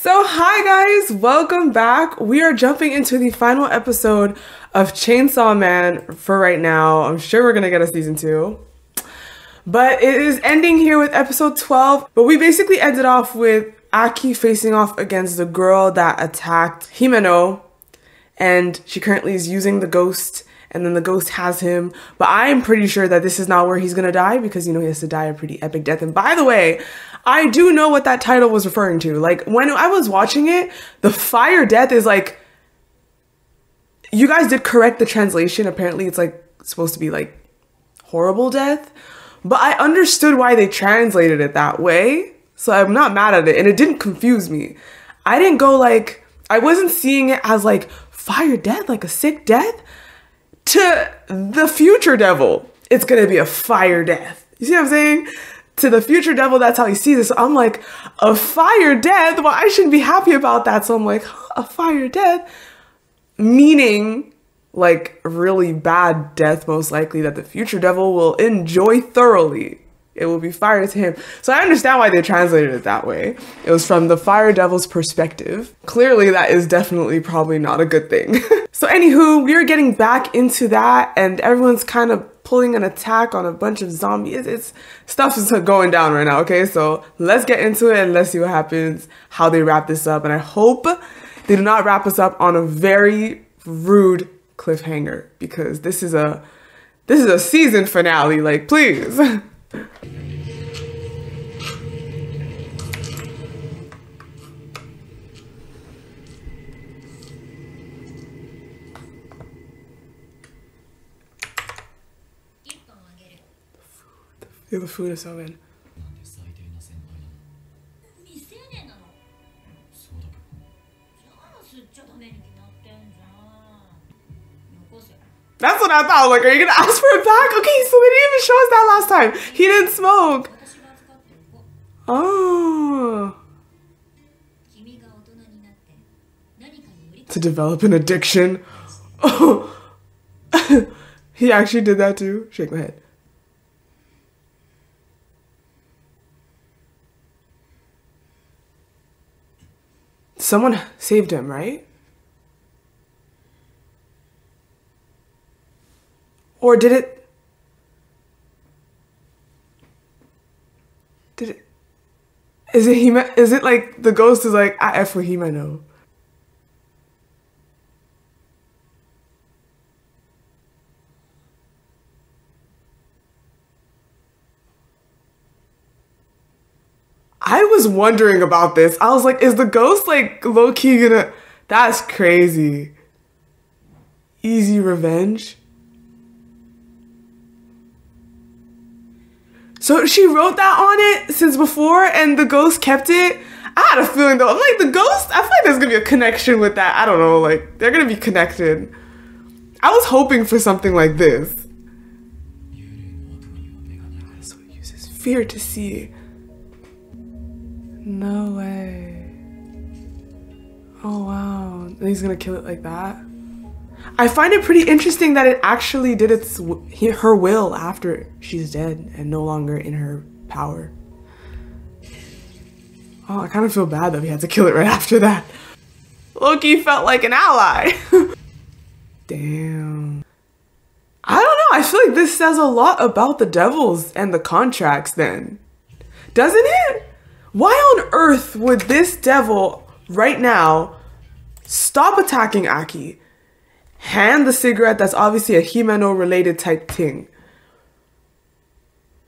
So hi guys, welcome back. We are jumping into the final episode of Chainsaw Man for right now. I'm sure we're gonna get a season 2. But it is ending here with episode 12. But we basically ended off with Aki facing off against the girl that attacked Himeno. And she currently is using the ghost, and then the ghost has him. But I am pretty sure that this is not where he's gonna die, because you know he has to die a pretty epic death. And by the way, I do know what that title was referring to. Like, when I was watching it, the fire death is like, you guys did correct the translation. Apparently it's like supposed to be like horrible death, but I understood why they translated it that way. So I'm not mad at it, and it didn't confuse me. I didn't go like, I wasn't seeing it as like fire death, like a sick death. To the future devil, it's gonna be a fire death. You see what I'm saying? To the future devil, that's how he sees it. So I'm like, a fire death? Well, I shouldn't be happy about that. So I'm like, a fire death? Meaning, like, really bad death, most likely, that the future devil will enjoy thoroughly. It will be fire to him. So I understand why they translated it that way. It was from the fire devil's perspective. Clearly, that is definitely probably not a good thing. So anywho, we are getting back into that, and everyone's kind of pulling an attack on a bunch of zombies. It's stuff is going down right now, okay? So let's get into it and let's see what happens, how they wrap this up. And I hope they do not wrap us up on a very rude cliffhanger, because this is a season finale, like, please. Yeah, the food is so good. That's what I thought. Like, are you gonna ask for it back? Okay, so they didn't even show us that last time. He didn't smoke. Oh. To develop an addiction. Oh. He actually did that too. Shake my head. Someone saved him, right? Or did it? Is it like the ghost is like, I F for Himeno? I was wondering about this. I was like, is the ghost like low-key gonna... That's crazy. Easy revenge. So she wrote that on it since before and the ghost kept it? I had a feeling though. I'm like, the ghost, I feel like there's gonna be a connection with that. I don't know, like, they're gonna be connected. I was hoping for something like this. So it uses fear to see. No way. Oh wow. And he's gonna kill it like that? I find it pretty interesting that it actually did her will after she's dead and no longer in her power. Oh, I kind of feel bad that we had to kill it right after that. Loki felt like an ally. Damn. I don't know. I feel like this says a lot about the devils and the contracts then. Doesn't it? Why on earth would this devil right now stop attacking Aki, hand the cigarette that's obviously a Himeno related type thing,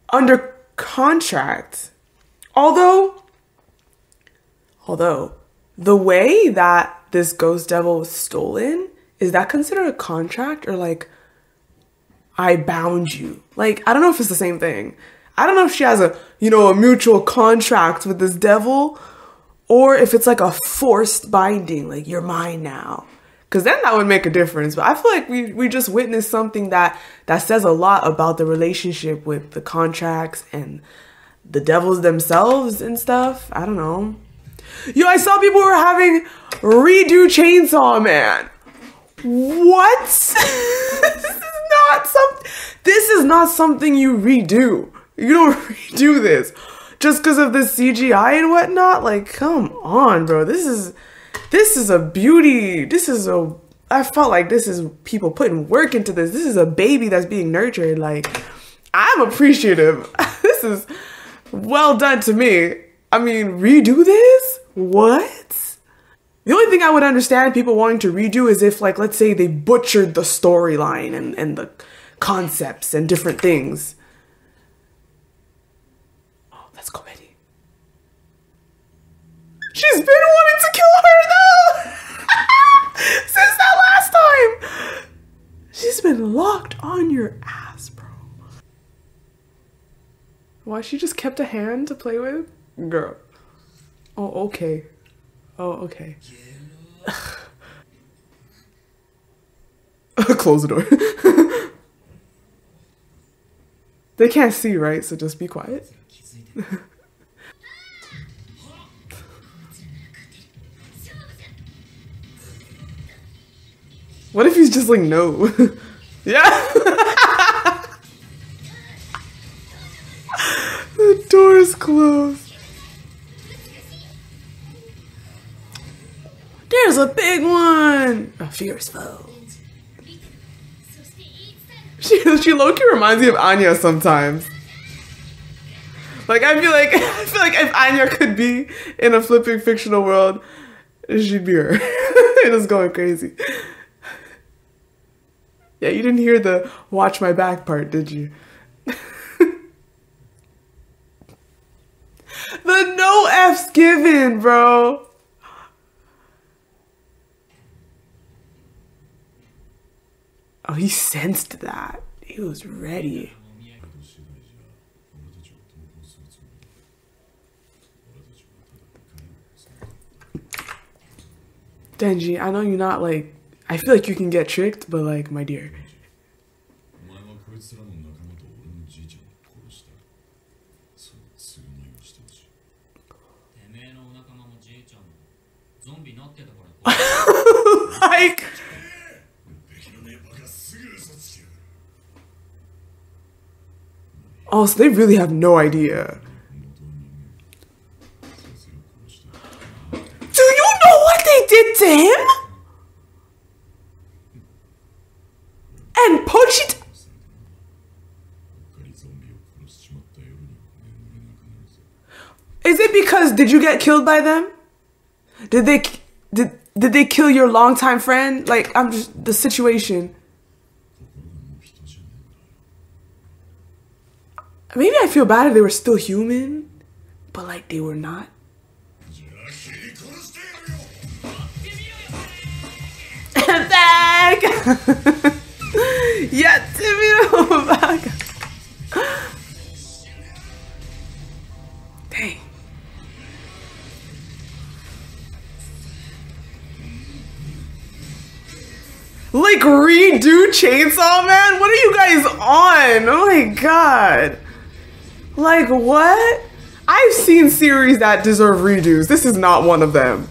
under contract? Although the way that this ghost devil was stolen, is that considered a contract, or like, I bound you? Like, I don't know if it's the same thing. I don't know if she has a mutual contract with this devil, or if it's like a forced binding, like, you're mine now. Because then that would make a difference. But I feel like we just witnessed something that says a lot about the relationship with the contracts and the devils themselves and stuff. I don't know. Yo, I saw people were having redo Chainsaw Man. What? This is not something you redo. You don't redo this. just because of the CGI and whatnot. Like, come on, bro. This is a beauty. I felt like this is people putting work into this. This is a baby that's being nurtured. Like, I'm appreciative. This is well done to me. I mean, redo this? What? The only thing I would understand people wanting to redo is if, like, let's say they butchered the storyline and the concepts and different things. Oh, let's go, Betty. She's been wanting to kill her, though! Since that last time! She's been locked on your ass, bro. Why, she just kept a hand to play with? Girl. Oh, okay. Oh, okay. Close the door. They can't see, right? So just be quiet. What if he's just like, no? Yeah. The door's closed. There's a big one. A fierce foe. She low-key reminds me of Anya sometimes. Like, I feel like if Anya could be in a flipping fictional world, she'd be her. Just going crazy. Yeah, you didn't hear the watch my back part, did you? The no F's given, bro. Oh, he sensed that. He was ready. Denji, I know you're not like, I feel like you can get tricked, but like, my dear. Like, oh, so they really have no idea. Do you know what they did to him? And Pochita. Is it because, did you get killed by them? Did they kill your longtime friend? Like, I'm just, the situation. Maybe I feel bad if they were still human, but like they were not. Back! Yeah, Timmy, back. Dang. Like, redo Chainsaw Man? What are you guys on? Oh my god. Like, what? I've seen series that deserve redos. This is not one of them.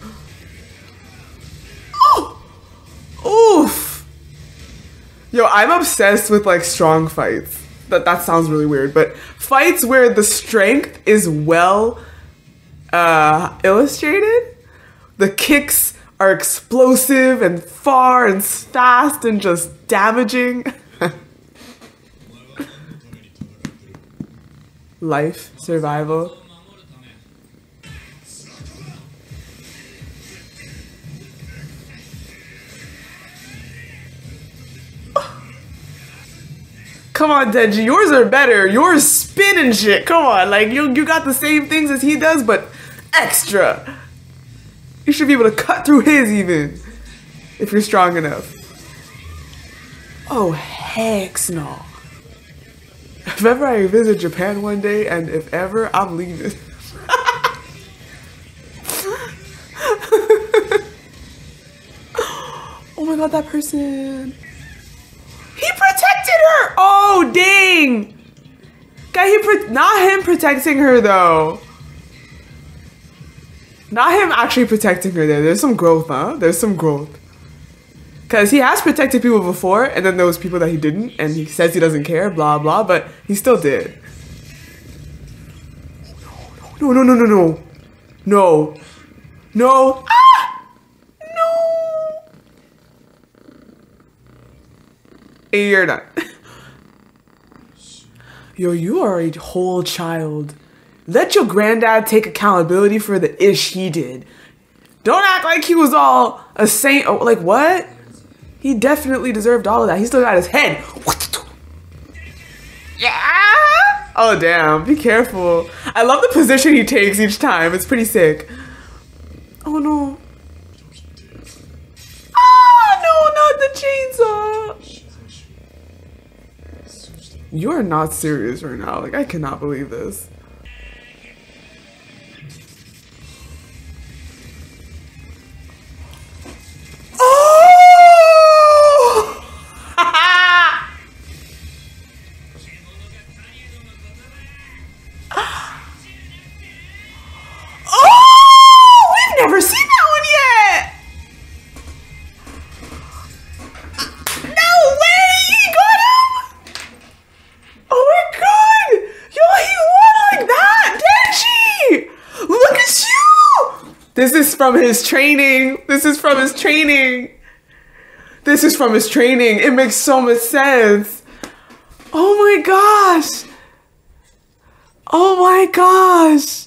Oh! Oof. Yo, I'm obsessed with like strong fights. That sounds really weird, but fights where the strength is well illustrated. The kicks are explosive and far and fast and just damaging. Life, survival. Come on, Denji, yours are better. Yours spin and shit. Come on, like you got the same things as he does, but extra. You should be able to cut through his even, if you're strong enough. Oh, heck no. If ever I visit Japan one day, and if ever, I'm leaving. Oh my god, that person. He protected her! Oh, dang! God, not him protecting her, though. Not him actually protecting her there. There's some growth, huh? There's some growth. Because he has protected people before, and then there was people that he didn't, and he says he doesn't care, blah, blah, but he still did. No, No, no, no, no, no. No. No. Ah! No. Hey, you're not. Yo, you are a whole child. Let your granddad take accountability for the ish he did. Don't act like he was all a saint. Oh, like, what? He definitely deserved all of that. He still got his head. Yeah. Oh, damn. Be careful. I love the position he takes each time. It's pretty sick. Oh, no. Oh, no, not the chainsaw. You are not serious right now. Like, I cannot believe this. This is from his training. This is from his training. This is from his training. It makes so much sense. Oh my gosh. Oh my gosh.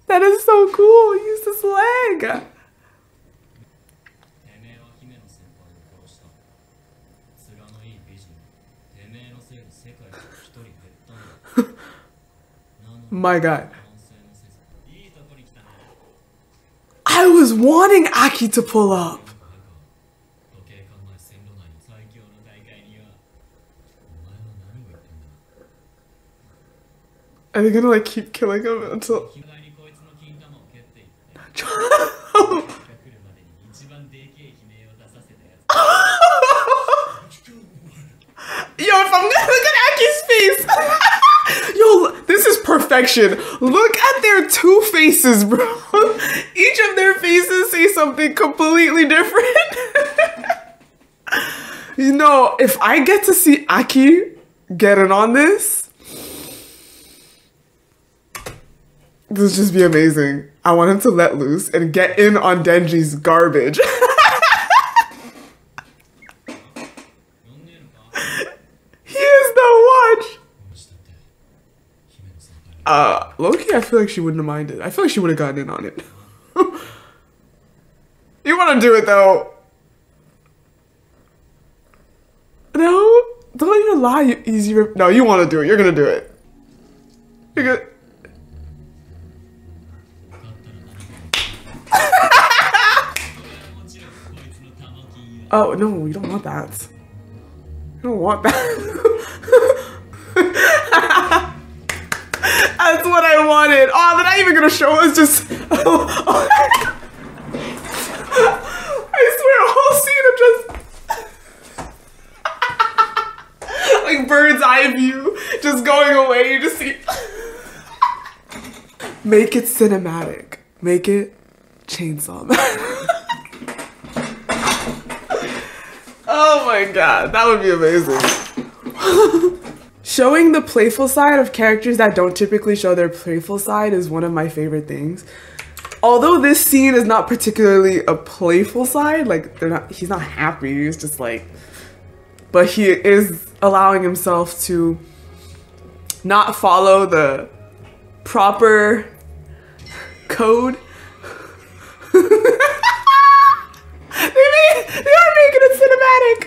That is so cool. Use this leg. My God. I was wanting Aki to pull up. Are they gonna like keep killing him until... Yo, if I'm gonna look at Aki's face. Yo, this is perfection. Look at their two faces, bro. Each of their faces say something completely different. You know, if I get to see Aki getting on this would just be amazing. I want him to let loose and get in on Denji's garbage. Low-key, I feel like she wouldn't have minded. I feel like she would have gotten in on it. You want to do it, though. No? Don't even lie, you easy rip. No, you want to do it. You're going to do it. You're good. Oh, no, you don't want that. You don't want that. That's what I wanted. Oh, they're not even gonna show us. Just I swear, a whole scene of just like bird's eye view, just going away. You just see. Make it cinematic. Make it Chainsaw Man. Oh my God, that would be amazing. Showing the playful side of characters that don't typically show their playful side is one of my favorite things. Although this scene is not particularly a playful side, like he's not happy, he's just like, but he is allowing himself to not follow the proper code. They are making it cinematic.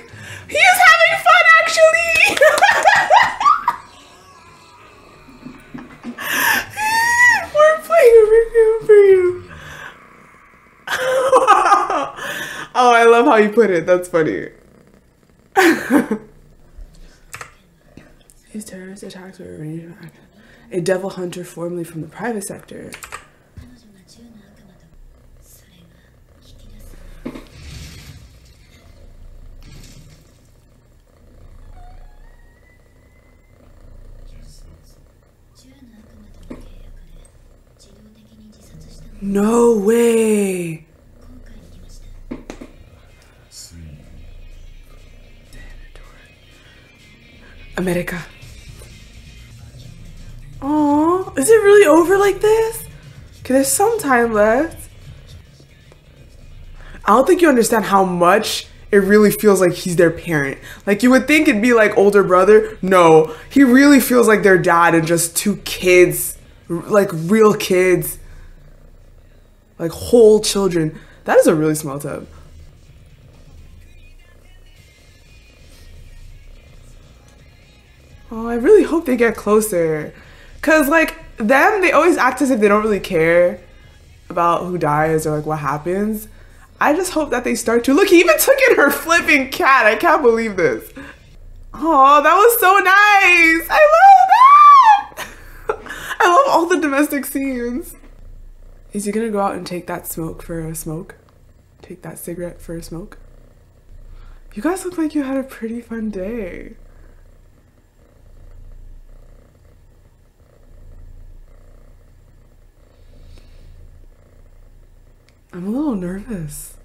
He is having fun, actually. We're playing a review for you. Oh, I love how you put it. That's funny. His terrorist attacks were arranged by a devil hunter formerly from the private sector. No way. America. Oh, Is it really over like this? Okay, there's some time left. I don't think you understand how much it really feels like he's their parent. Like, you would think it'd be like older brother. No, he really feels like their dad and just two kids, like real kids, like whole children. That is a really small tub. Oh, I really hope they get closer. Cause like them, they always act as if they don't really care about who dies or like what happens. I just hope that they start to. Look, he even took in her flipping cat. I can't believe this. Oh, that was so nice. I love that. I love all the domestic scenes. Is he gonna go out and take that smoke for a smoke? Take that cigarette for a smoke? You guys look like you had a pretty fun day. I'm a little nervous.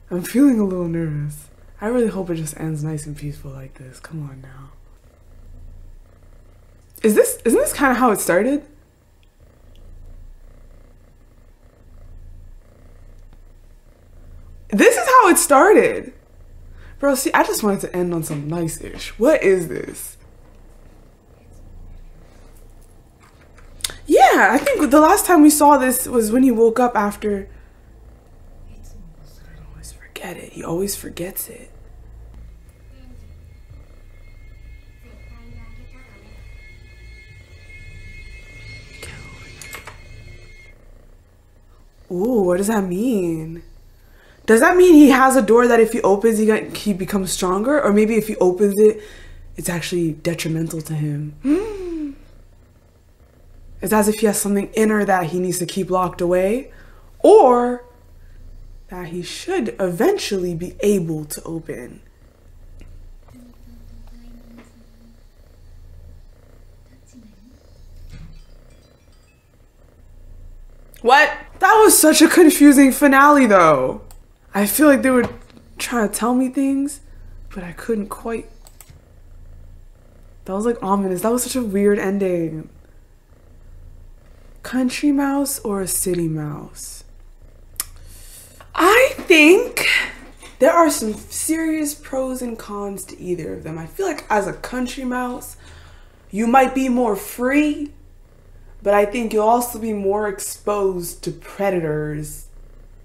I'm feeling a little nervous. I really hope it just ends nice and peaceful like this. Come on now. Isn't this kind of how it started? This is how it started. Bro, see, I just wanted to end on some nice-ish. What is this? Yeah, I think the last time we saw this was when he woke up after... I always forget it. He always forgets it. Ooh, what does that mean? Does that mean he has a door that if he opens, he becomes stronger? Or maybe if he opens it, it's actually detrimental to him? It's as if he has something inner that he needs to keep locked away. Or that he should eventually be able to open. What? That was such a confusing finale though. I feel like they were trying to tell me things, but I couldn't quite. That was like ominous. That was such a weird ending. Country mouse or a city mouse? I think there are some serious pros and cons to either of them. I feel like as a country mouse, you might be more free, but I think you'll also be more exposed to predators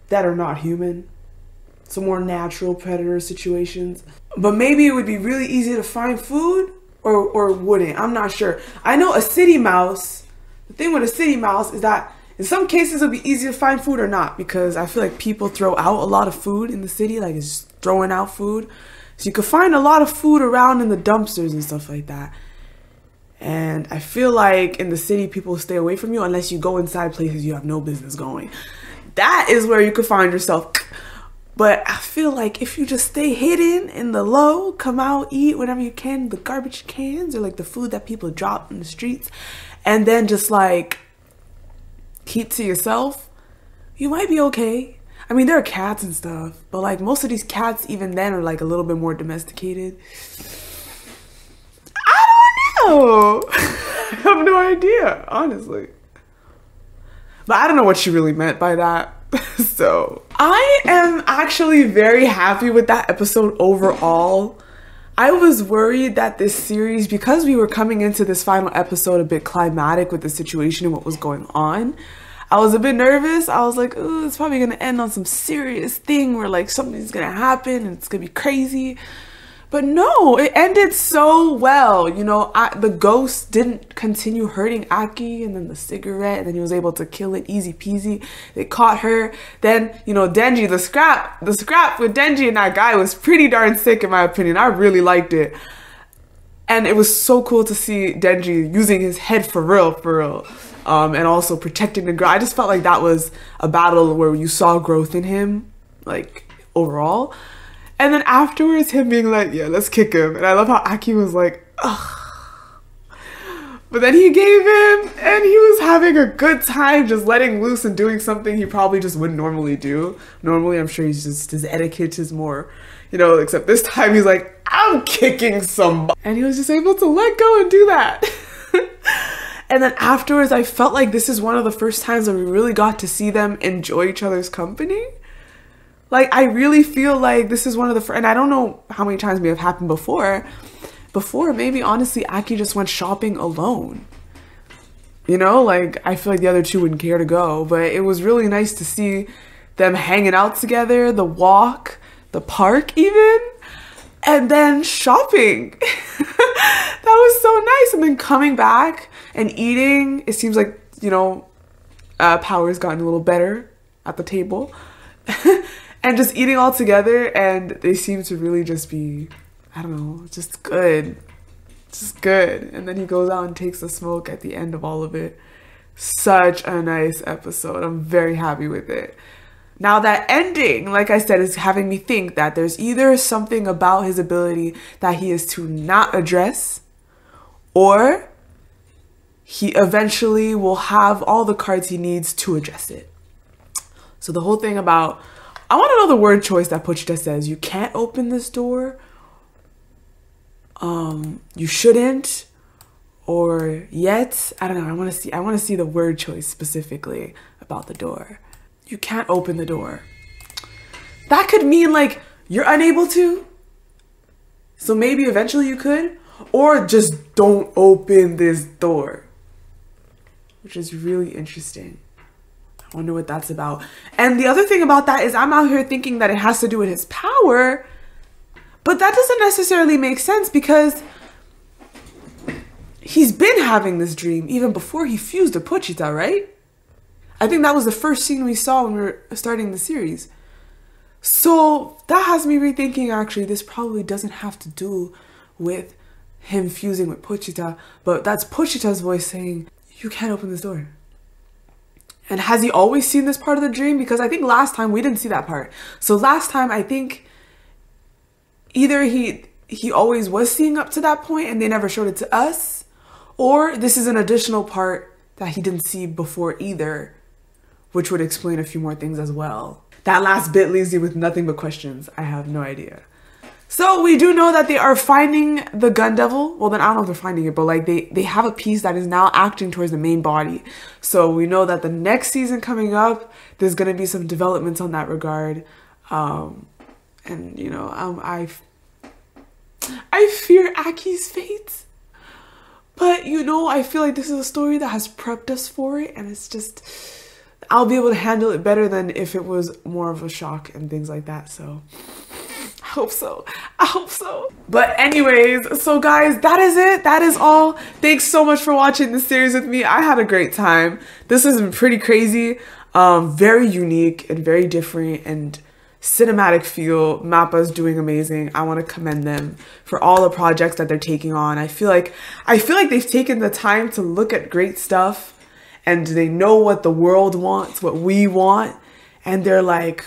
that are not human. Some more natural predator situations. But maybe it would be really easy to find food or wouldn't. I'm not sure. I know a city mouse, the thing with a city mouse is that in some cases it'll be easy to find food or not, because I feel like people throw out a lot of food in the city, like it's just throwing out food. So you could find a lot of food around in the dumpsters and stuff like that. And I feel like in the city, people stay away from you unless you go inside places you have no business going. That is where you could find yourself. But I feel like if you just stay hidden in the low, come out, eat whatever you can, the garbage cans or like the food that people drop in the streets, and then just like keep to yourself, you might be okay. I mean, there are cats and stuff, but like most of these cats even then are like a little bit more domesticated. Oh, I have no idea, honestly. But I don't know what she really meant by that. So I am actually very happy with that episode overall. I was worried that this series, because we were coming into this final episode a bit climatic with the situation and what was going on, I was a bit nervous. I was like, ooh, it's probably gonna end on some serious thing where like something's gonna happen and it's gonna be crazy. But no, it ended so well. You know, the ghost didn't continue hurting Aki, and then the cigarette, and then he was able to kill it easy peasy. They caught her. Then, you know, Denji, the scrap with Denji and that guy was pretty darn sick in my opinion. I really liked it. And it was so cool to see Denji using his head for real. And also protecting the girl. I just felt like that was a battle where you saw growth in him, like, overall. And then afterwards, him being like, yeah, let's kick him. And I love how Aki was like, ugh. But then he gave in, and he was having a good time just letting loose and doing something he probably just wouldn't normally do. Normally, I'm sure he's just, his etiquette is more, you know, except this time he's like, I'm kicking somebody. And he was just able to let go and do that. And then afterwards, I felt like this is one of the first times that we really got to see them enjoy each other's company. Like, I really feel like this is one of the and I don't know how many times may have happened before. Maybe honestly, Aki just went shopping alone. You know, like, I feel like the other two wouldn't care to go, but it was really nice to see them hanging out together, the walk, the park even, and then shopping. That was so nice. And then coming back and eating. It seems like, you know, Power's gotten a little better at the table. And just eating all together, and they seem to really just be, I don't know, just good. Just good. And then he goes out and takes a smoke at the end of all of it. Such a nice episode. I'm very happy with it. Now that ending, like I said, is having me think that there's either something about his ability that he is to not address, or he eventually will have all the cards he needs to address it. So the whole thing about, I want to know the word choice that Pochita says. You can't open this door. You shouldn't, or yet. I don't know. I want to see the word choice specifically about the door. You can't open the door. That could mean like you're unable to. So maybe eventually you could, or just don't open this door, which is really interesting. I wonder what that's about. And the other thing about that is I'm out here thinking that it has to do with his power, but that doesn't necessarily make sense because he's been having this dream even before he fused to Pochita, right? I think that was the first scene we saw when we were starting the series. So that has me rethinking, actually, this probably doesn't have to do with him fusing with Pochita, but that's Pochita's voice saying, you can't open this door. And has he always seen this part of the dream? Because I think last time we didn't see that part. So last time I think either he always was seeing up to that point and they never showed it to us, or this is an additional part that he didn't see before either, which would explain a few more things as well. That last bit leaves you with nothing but questions. I have no idea. So we do know that they are finding the gun devil. Well, then I don't know if they're finding it, but like they have a piece that is now acting towards the main body. So we know that the next season coming up, there's going to be some developments on that regard. And you know, I fear Aki's fate. But you know, I feel like this is a story that has prepped us for it, and it's just, I'll be able to handle it better than if it was more of a shock and things like that. So I hope so. I hope so. But anyways, so guys, that is it. That is all. Thanks so much for watching this series with me. I had a great time. This has been pretty crazy, very unique and very different and cinematic feel. MAPPA's doing amazing. I want to commend them for all the projects that they're taking on. I feel like they've taken the time to look at great stuff, and they know what the world wants, what we want, and they're like,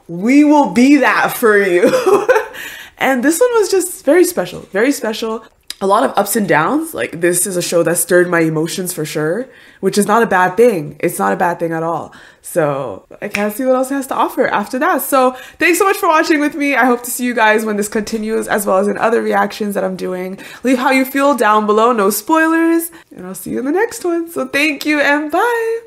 we will be that for you. And this one was just very special, very special. A lot of ups and downs. Like, this is a show that stirred my emotions for sure, which is not a bad thing. It's not a bad thing at all. So I can't see what else it has to offer after that. So thanks so much for watching with me. I hope to see you guys when this continues, as well as in other reactions that I'm doing. Leave how you feel down below, no spoilers, and I'll see you in the next one. So thank you and bye.